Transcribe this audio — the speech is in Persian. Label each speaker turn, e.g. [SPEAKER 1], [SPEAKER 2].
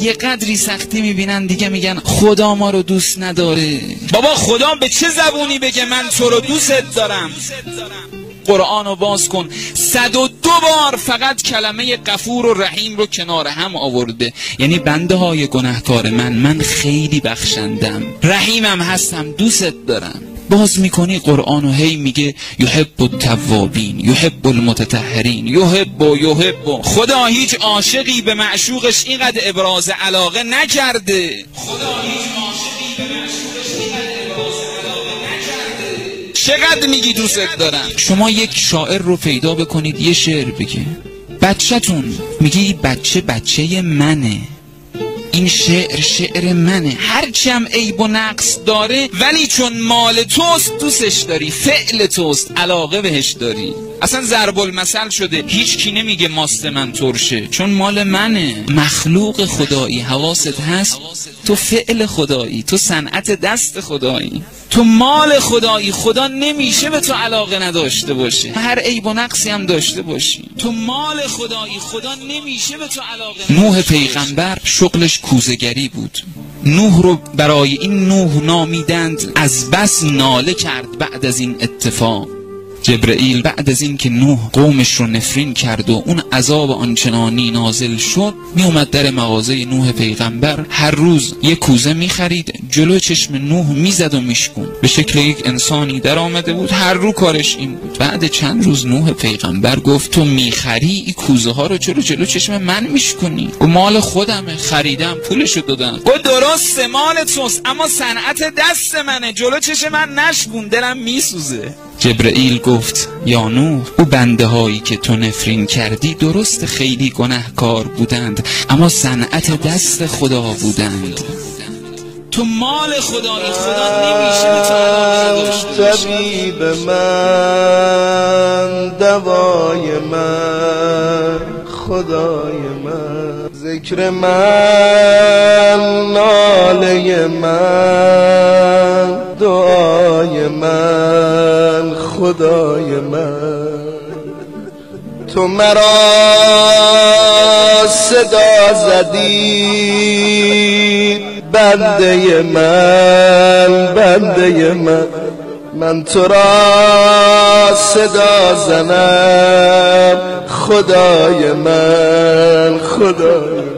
[SPEAKER 1] یه قدری سختی میبینن دیگه میگن خدا ما رو دوست نداره. بابا خدا به چه زبونی بگه من تو رو دوست دارم؟ قرآن رو باز کن، 102 بار فقط کلمه غفور و رحیم رو کنار هم آورده. یعنی بنده های گناهکار من خیلی بخشندم، رحیمم هستم، دوست دارم. باز میکنی قرآن و هی میگه یحب التوابین یحب المتطهرین یحب. خدا هیچ عاشقی به معشوقش اینقدر ابراز علاقه نکرده. خدا هیچ عاشقی به معشوقش اینقدر ابراز علاقه نکرده. چقدر میگی دوست دارم؟ شما یک شاعر رو پیدا بکنید یه شعر بگه، بچه‌تون میگی بچه منه، این شعر منه، هرچی هم عیب و نقص داره ولی چون مال توست دوستش داری، فعل توست، علاقه بهش داری. اصلا ضرب المثل شده، هیچ کی نمیگه ماست من ترشه چون مال منه. مخلوق خدایی، حواست هست؟ تو فعل خدایی، تو صنعت دست خدایی، تو مال خدایی. خدا نمیشه به تو علاقه نداشته باشه، هر عیب و نقصی هم داشته باشی. تو مال خدایی، خدا نمیشه به تو علاقه نداشته. نوح پیغمبر شغلش کوزه‌گری بود. نوح رو برای این نوح نامیدند، از بس ناله کرد بعد از این اتفاق. جبرئیل بعد از این که نوح قومش رو نفرین کرد و اون عذاب آنچنانی نازل شد، می اومد در مغازه نوح پیغمبر، هر روز یک کوزه می خرید، جلو چشم نوح می زد و میشکون. به شکل یک انسانی در آمده بود، هر رو کارش این بود. بعد چند روز نوح پیغمبر گفت تو می خری این کوزه ها رو جلو چشم من میشکنی؟ و مال خودمه، خریدم، پولشو دادم. گفت درسته مال توست اما صنعت دست منه، جلو چشم من نشکن، دلم میسوزه. جبرئیل گفت یا نوح، او بنده هایی که تو نفرین کردی درست خیلی گناهکار بودند اما صنعت دست خدا بودند. تو مال خدایی، خدا نمیشه به تو علاقه نداشته باشه.
[SPEAKER 2] طبیب من، دوای من، خدای من، ذکر من، ناله من، دعای من، خدای من. تو مرا صدا زدی، بنده من، من تو را صدا زنم، خدای من، خدای من.